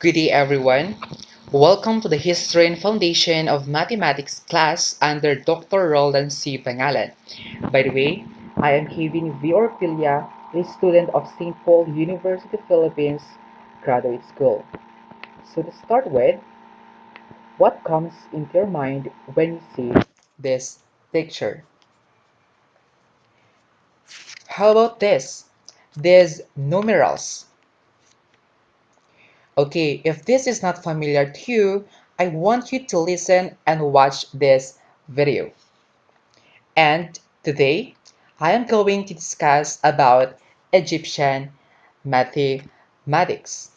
Good day, everyone. Welcome to the History and Foundation of Mathematics class under Dr. Roland C. Pangalan. By the way, I am Kevin V. Orpilia, a student of St. Paul University, Philippines Graduate School. So to start with, what comes into your mind when you see this picture? How about this? These numerals. Okay, if this is not familiar to you, I want you to listen and watch this video. And today, I am going to discuss about Egyptian mathematics.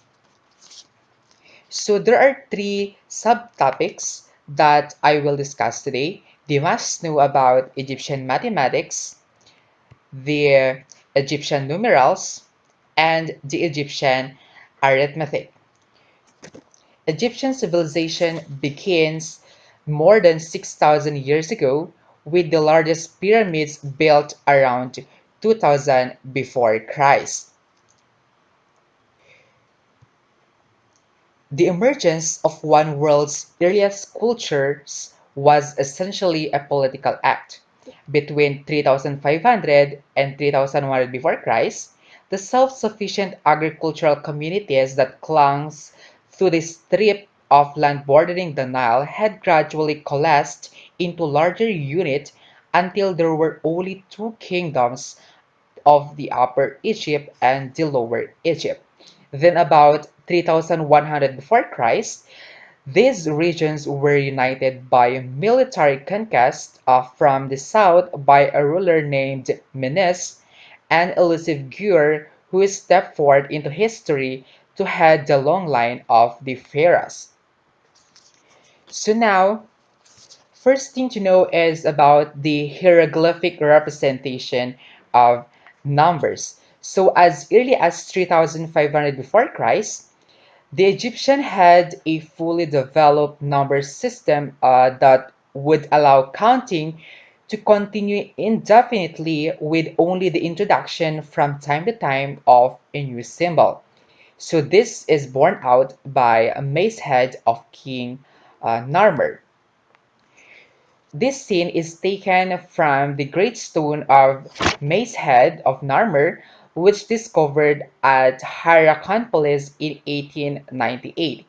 So there are three subtopics that I will discuss today. You must know about Egyptian mathematics, the Egyptian numerals, and the Egyptian arithmetic. Egyptian civilization begins more than 6,000 years ago, with the largest pyramids built around 2000 before Christ. The emergence of one of world's earliest cultures was essentially a political act. Between 3500 and 3100 before Christ, the self-sufficient agricultural communities that clung to the strip of land bordering the Nile had gradually coalesced into larger units until there were only two kingdoms of the Upper Egypt and the Lower Egypt. Then about 3100 before Christ, these regions were united by military conquest from the south by a ruler named Menes, an elusive Gur who stepped forward into history to head the long line of the pharaohs. So now, first thing to know is about the hieroglyphic representation of numbers. So as early as 3500 before Christ, the Egyptian had a fully developed number system that would allow counting to continue indefinitely with only the introduction from time to time of a new symbol. So this is borne out by a mace head of King Narmer. This scene is taken from the great stone of Mace Head of Narmer, which discovered at Hierakonpolis in 1898.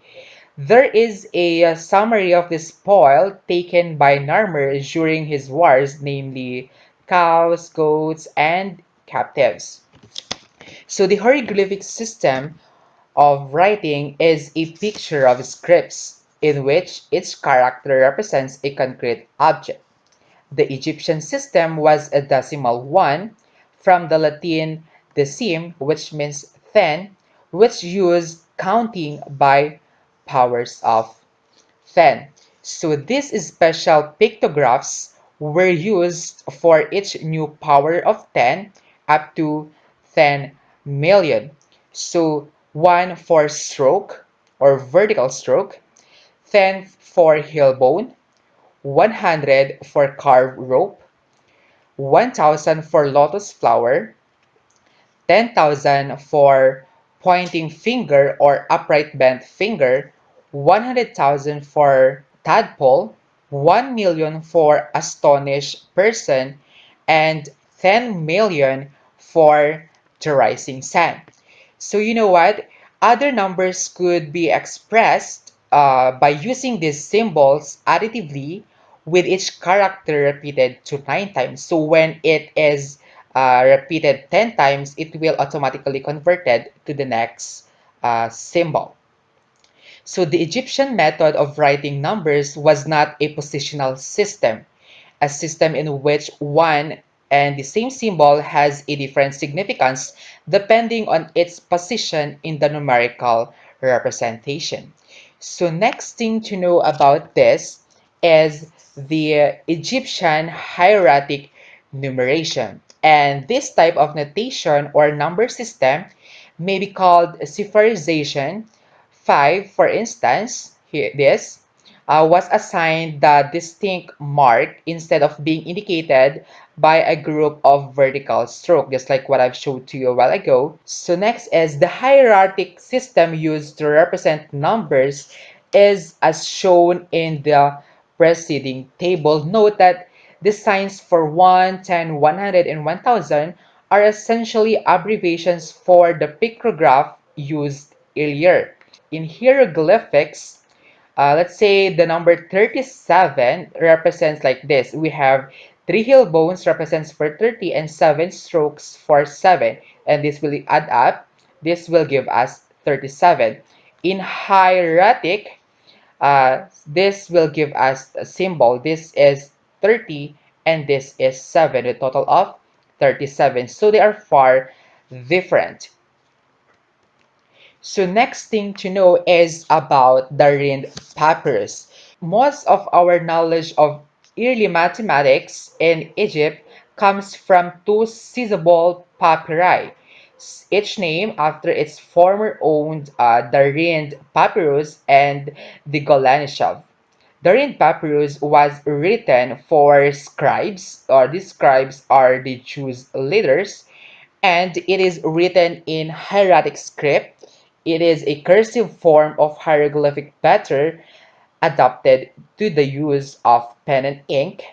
There is a summary of the spoil taken by Narmer during his wars, namely cows, goats, and captives. So the hieroglyphic system of writing is a picture of scripts in which each character represents a concrete object. The Egyptian system was a decimal one, from the Latin decim, which means 10, which used counting by powers of 10. So these special pictographs were used for each new power of 10 up to 10 million. So 1 for stroke or vertical stroke, 10 for heel bone, 100 for carved rope, 1,000 for lotus flower, 10,000 for pointing finger or upright bent finger, 100,000 for tadpole, 1 million for astonished person, and 10 million for the rising sun. So you know what? Other numbers could be expressed by using these symbols additively with each character repeated to 9 times. So when it is repeated 10 times, it will automatically converted to the next symbol. So the Egyptian method of writing numbers was not a positional system, a system in which one and the same symbol has a different significance depending on its position in the numerical representation. So next thing to know about this is the Egyptian hieratic numeration. And this type of notation or number system may be called cipherization. 5, for instance, here was assigned the distinct mark instead of being indicated by a group of vertical stroke, just like what I've showed to you a while ago. So next is the hierarchic system used to represent numbers is as shown in the preceding table. Note that the signs for 1, 10, 100, and 1000 are essentially abbreviations for the pictograph used earlier. In hieroglyphics, let's say the number 37 represents like this. We have 3 heel bones represents for 30 and 7 strokes for 7. And this will add up. This will give us 37. In hieratic, this will give us a symbol. This is 30 and this is 7, a total of 37. So they are far different. So next thing to know is about the Rind papyrus. Most of our knowledge of early mathematics in Egypt comes from two sizable papyri, each named after its former owned, the Rind papyrus and the Golanichev. The Rind papyrus was written for scribes, or these scribes are the Jews leaders, and it is written in hieratic script. It is a cursive form of hieroglyphic pattern adapted to the use of pen and ink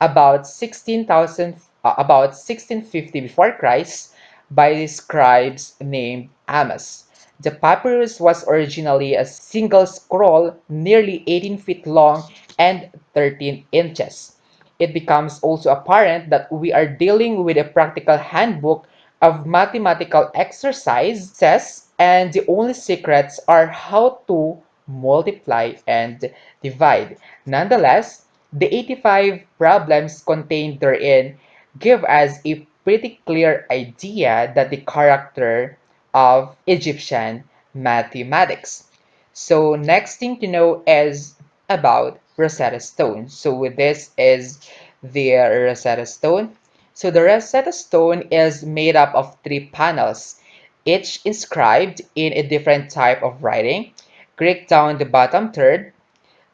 about 1650 before Christ by the scribes named Amos. The papyrus was originally a single scroll nearly 18 feet long and 13 inches. It becomes also apparent that we are dealing with a practical handbook of mathematical exercises, and the only secrets are how to multiply and divide. Nonetheless, the 85 problems contained therein give us a pretty clear idea that the character of Egyptian mathematics. So next thing to know is about Rosetta Stone. So this is the Rosetta Stone. So the Rosetta Stone is made up of 3 panels, each inscribed in a different type of writing. Greek down the bottom third,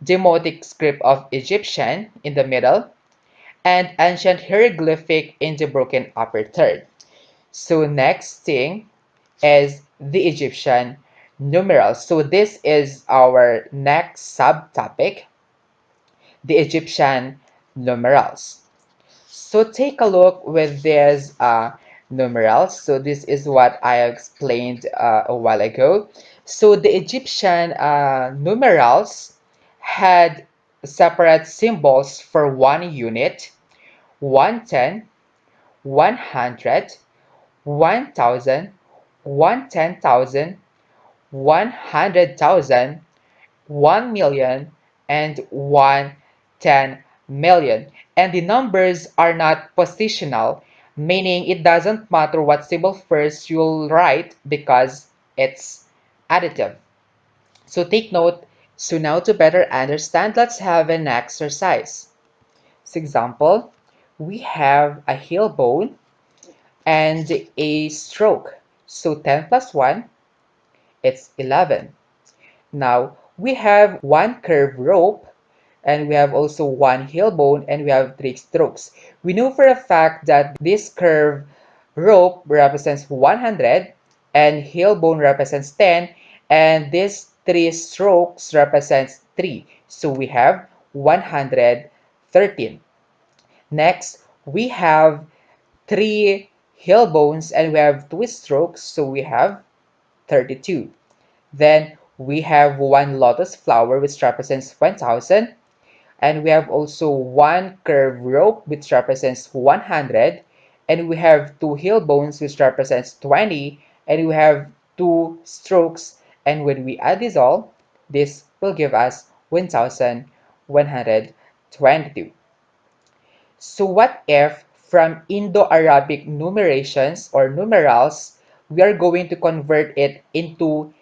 Demotic script of Egyptian in the middle, and ancient hieroglyphic in the broken upper third. So next thing is the Egyptian numerals. So this is our next subtopic, the Egyptian numerals. So take a look with these numerals. So this is what I explained a while ago. So the Egyptian numerals had separate symbols for 1 unit, 110, 100, 1000, 110,000, 100,000, 1,000,000, and 110,000,000. And the numbers are not positional, meaning it doesn't matter what symbol first you'll write because it's additive. So take note. So now to better understand, let's have an exercise. For example, we have a heel bone and a stroke. So 10 plus 1, it's 11. Now, we have one curved rope, and we have also one heel bone, and we have 3 strokes. We know for a fact that this curved rope represents 100, and heel bone represents 10, and these 3 strokes represents 3. So we have 113. Next, we have 3 heel bones, and we have 2 strokes, so we have 32. Then we have one lotus flower, which represents 1000. And we have also one curved rope, which represents 100. And we have 2 heel bones, which represents 20. And we have 2 strokes. And when we add this all, this will give us 1122. So what if from Indo-Arabic numerations or numerals, we are going to convert it into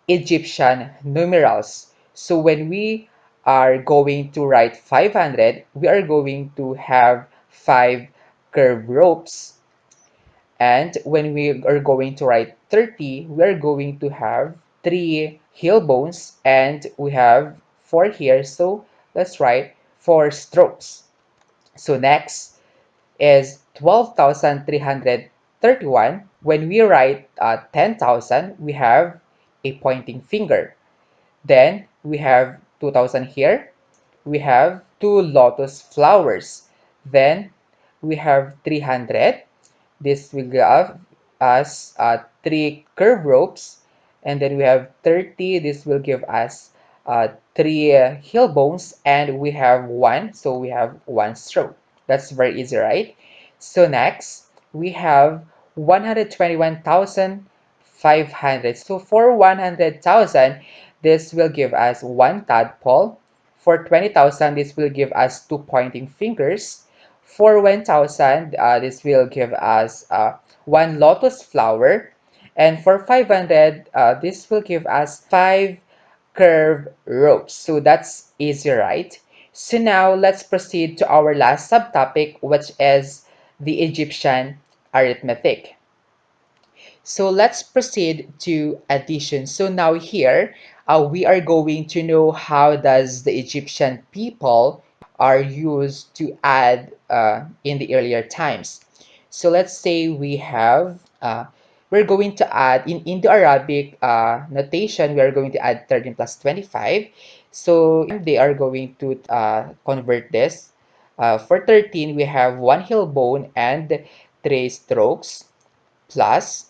Egyptian numerals? So when we are going to write 500, we are going to have 5 curved ropes. And when we are going to write 30, we are going to have 3 heel bones, and we have 4 here. So let's write 4 strokes. So next, is 12,331. When we write 10,000, we have a pointing finger. Then we have 2,000 here. We have two lotus flowers. Then we have 300. This will give us three curved ropes. And then we have 30. This will give us three heel bones. And we have one. So we have one stroke. That's very easy, right? So next, we have 121,500. So for 100,000, this will give us one tadpole. For 20,000, this will give us two pointing fingers. For 1,000, this will give us one lotus flower. And for 500, this will give us five curved ropes. So that's easy, right? So now let's proceed to our last subtopic, which is the Egyptian arithmetic. So let's proceed to addition. So now here, we are going to know how does the Egyptian people are used to add in the earlier times. So let's say we're going to add in Indo-Arabic notation, we are going to add 13 plus 25. So they are going to convert this. For 13, we have one heel bone and three strokes plus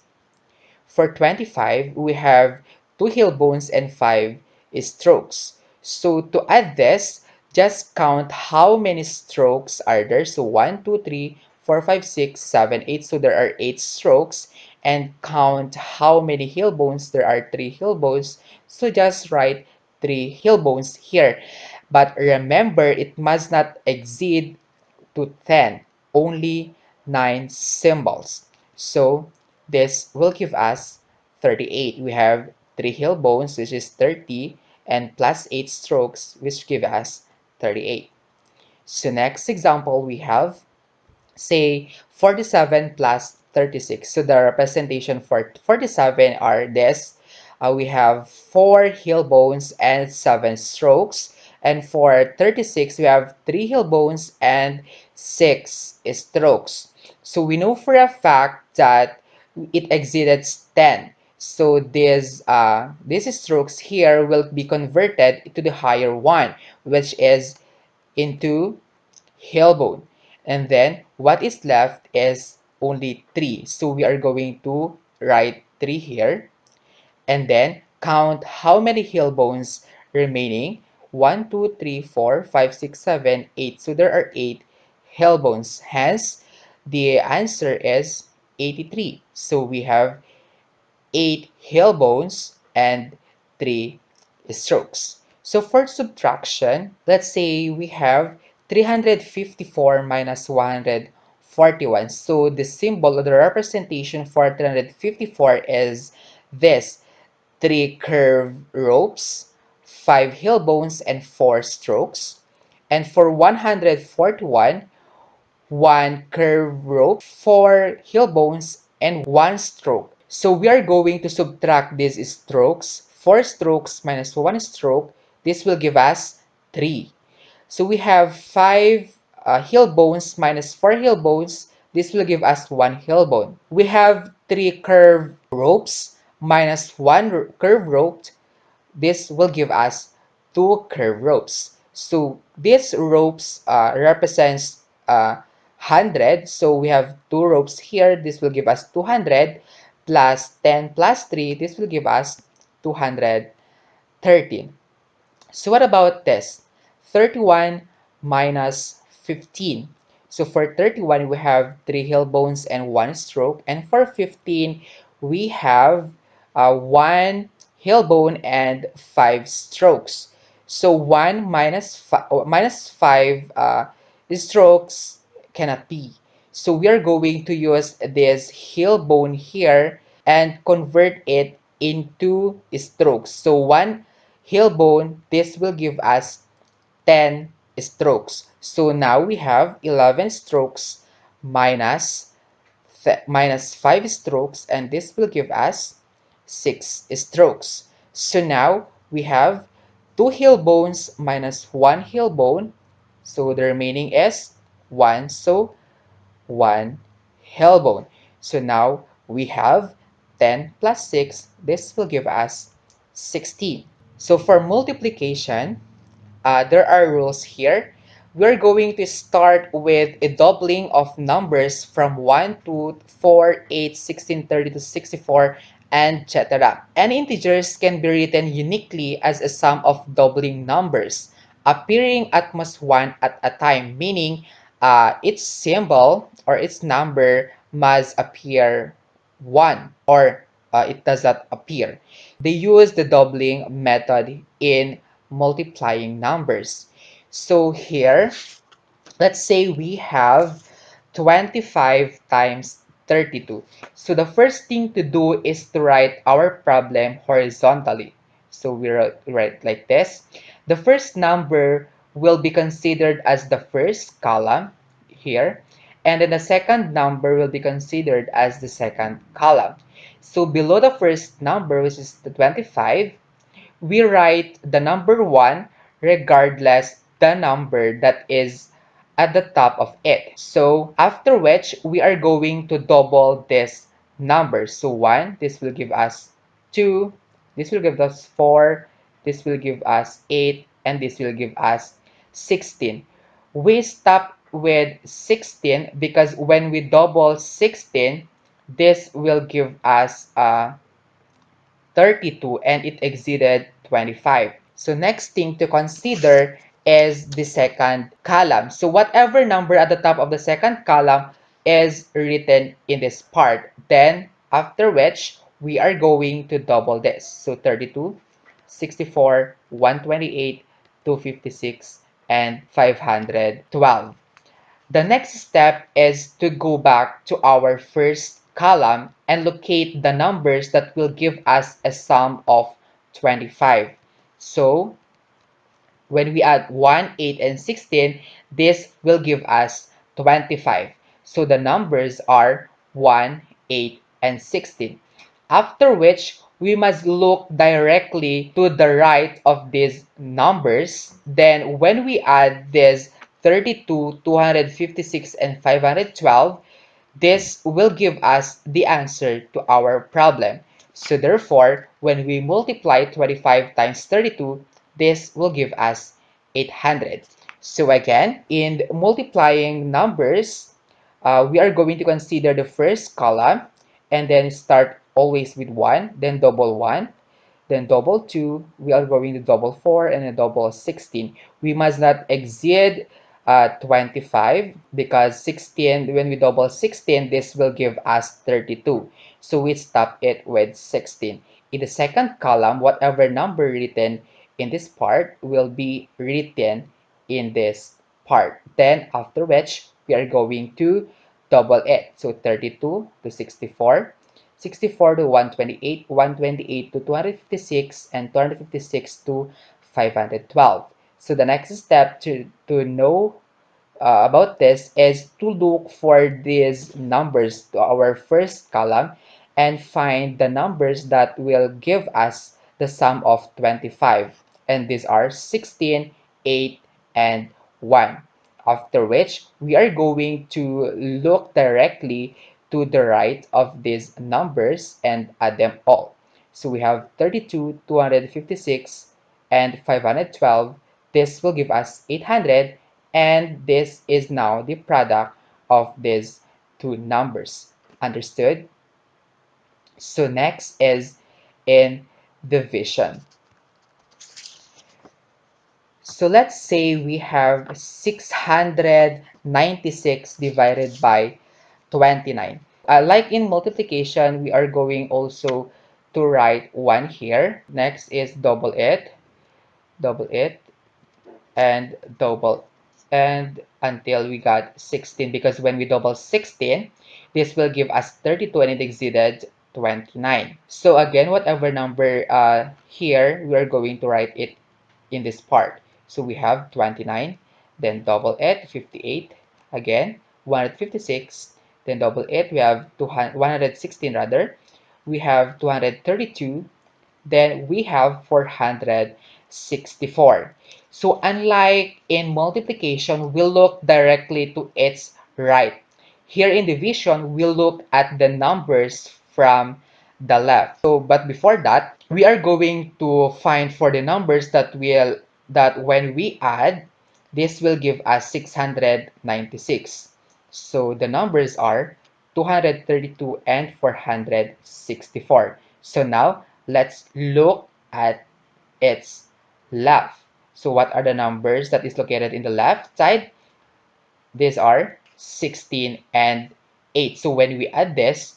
for 25, we have two heel bones and five strokes. So to add this, just count how many strokes are there. So 1, 2, 3, 4, 5, 6, 7, 8. So there are 8 strokes. And count how many heel bones. There are 3 heel bones. So just write 3 heel bones here. But remember, it must not exceed to 10, only 9 symbols. So this will give us 38. We have 3 heel bones, which is 30, and plus 8 strokes, which give us 38. So next example, we have, say, 47 plus 36. So the representation for 47 are this. We have 4 heel bones and 7 strokes. And for 36, we have 3 heel bones and 6 strokes. So we know for a fact that it exceeded 10. So these strokes here will be converted to the higher one, which is into bone, and then what is left is only 3. So we are going to write 3 here and then count how many bones remaining. 1, 2, 3, 4, 5, 6, 7, 8. So there are 8 bones. Hence the answer is 83. So we have 8 bones and 3 strokes. So for subtraction, let's say we have 354 minus 141. So the symbol or the representation for 354 is this: 3 curved ropes, 5 bones, and 4 strokes. And for 141, 1 curved rope, 4 bones, and 1 stroke. So we are going to subtract these strokes. 4 strokes minus 1 stroke, this will give us 3. So we have 5 bones minus 4 bones, this will give us 1 bone. We have 3 curved ropes minus 1 curved rope, this will give us 2 curved ropes. So these ropes represents 100. So we have 2 ropes here. This will give us 200 plus 10 plus 3. This will give us 213. So what about this? 31 minus 15. So for 31, we have 3 heel bones and 1 stroke. And for 15, we have 1 heel bone and 5 strokes. So 1 minus 5 strokes cannot be. So we are going to use this heel bone here and convert it into strokes. So 1 heel bone, this will give us 10 strokes. So now we have 11 strokes minus 5 strokes, and this will give us 6 strokes. So now we have 2 heel bones minus 1 heel bone. So the remaining is 1. So 1 halebone. So now we have 10 plus 6. This will give us 16. So for multiplication, there are rules here. We're going to start with a doubling of numbers from 1 to 4, 8, 16, 30 to 64, and etc. Any integers can be written uniquely as a sum of doubling numbers, appearing at most one at a time, meaning its symbol or its number must appear 1 or it does not appear. They use the doubling method in multiplying numbers. So here, let's say we have 25 times 32. So the first thing to do is to write our problem horizontally. So we write like this. The first number will be considered as the first column here, and then the second number will be considered as the second column. So below the first number, which is the 25, we write the number 1 regardless the number that is at the top of it. So after which, we are going to double this number. So 1, this will give us 2, this will give us 4, this will give us 8, and this will give us 16. We stop with 16 because when we double 16, this will give us 32 and it exceeded 25. So next thing to consider is the second column. So whatever number at the top of the second column is written in this part. Then after which we are going to double this. So 32, 64, 128, 256, and 512. The next step is to go back to our first column and locate the numbers that will give us a sum of 25. So when we add 1, 8, and 16, this will give us 25. So the numbers are 1, 8, and 16. After which, we must look directly to the right of these numbers. Then when we add this 32, 256, and 512, this will give us the answer to our problem. So therefore, when we multiply 25 times 32, this will give us 800. So again, in multiplying numbers, we are going to consider the first column and then start always with 1, then double 1, then double 2, we are going to double 4, and then double 16. We must not exceed 25 because 16, when we double 16, this will give us 32. So we stop it with 16. In the second column, whatever number written in this part will be written in this part. Then after which, we are going to double it. So 32 to 64. 64 to 128, 128 to 256, and 256 to 512. So the next step to know about this is to look for these numbers to our first column and find the numbers that will give us the sum of 25. And these are 16, 8, and 1. After which, we are going to look directly to the right of these numbers and add them all. So we have 32, 256, and 512. This will give us 800, and this is now the product of these two numbers. Understood? So next is in division. So let's say we have 696 divided by 29. Like in multiplication, we are going also to write 1 here. Next is double it, and double, and until we got 16, because when we double 16, this will give us 32 and it exceeded 29. So again, whatever number here, we are going to write it in this part. So we have 29, then double it, 58, again 156, then double it, we have 116 rather, we have 232, then we have 464. So unlike in multiplication, we look directly to its right. Here in division, we'll look at the numbers from the left. So, but before that, we are going to find for the numbers that when we add, this will give us 696. So the numbers are 232 and 464. So now let's look at its left. So what are the numbers that is located in the left side? These are 16 and 8. So when we add this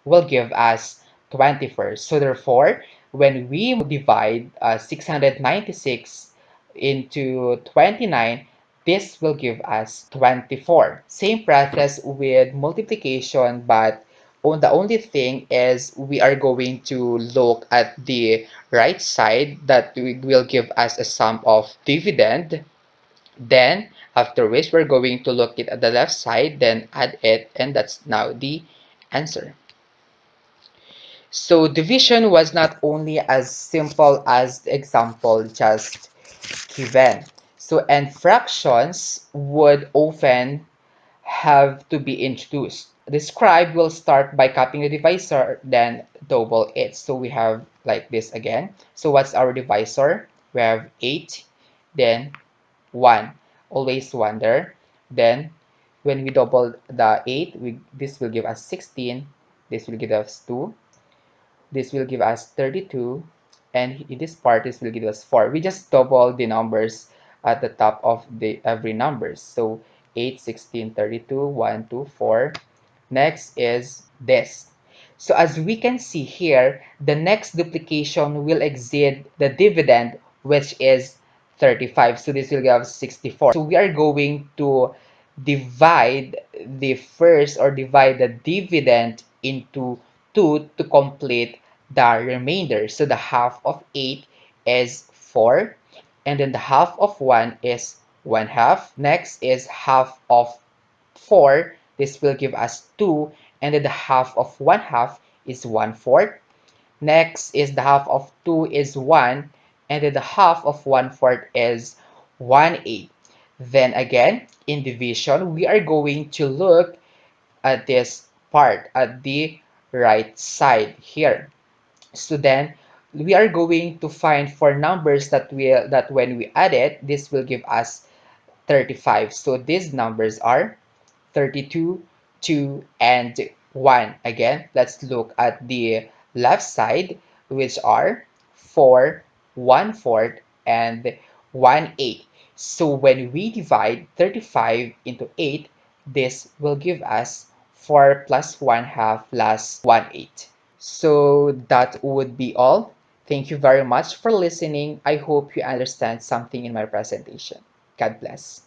will give us 21st. So therefore, when we divide 696 into 29, this will give us 24. Same process with multiplication, but the only thing is we are going to look at the right side that will give us a sum of dividend. Then, after which we're going to look it at the left side, then add it, and that's now the answer. So division was not only as simple as the example just given. So, and fractions would often have to be introduced. The scribe will start by copying the divisor, then double it. So we have like this again. So what's our divisor? We have 8, then 1, always 1 there. Then when we double the 8, this will give us 16, this will give us 2, this will give us 32, and in this part this will give us 4. We just double the numbers at the top of the every numbers. So 8, 16, 32, 1, 2, 4. Next is this. So as we can see here, the next duplication will exceed the dividend, which is 35. So this will give us 64. So we are going to divide the first, or divide the dividend into 2 to complete the remainder. So the half of 8 is 4, and then the half of 1 is 1 half. Next is half of 4. This will give us 2, and then the half of 1 half is 1/4. Next is the half of 2 is 1, and then the half of 1/4 is 1/8. Then again, in division, we are going to look at this part at the right side here. So then we are going to find for numbers that when we add it, this will give us 35. So these numbers are 32, 2, and 1. Again, let's look at the left side, which are 4, 1/4, and 1/8. So when we divide 35 into 8, this will give us 4 plus 1 half plus 1/8. So that would be all. Thank you very much for listening. I hope you understand something in my presentation. God bless.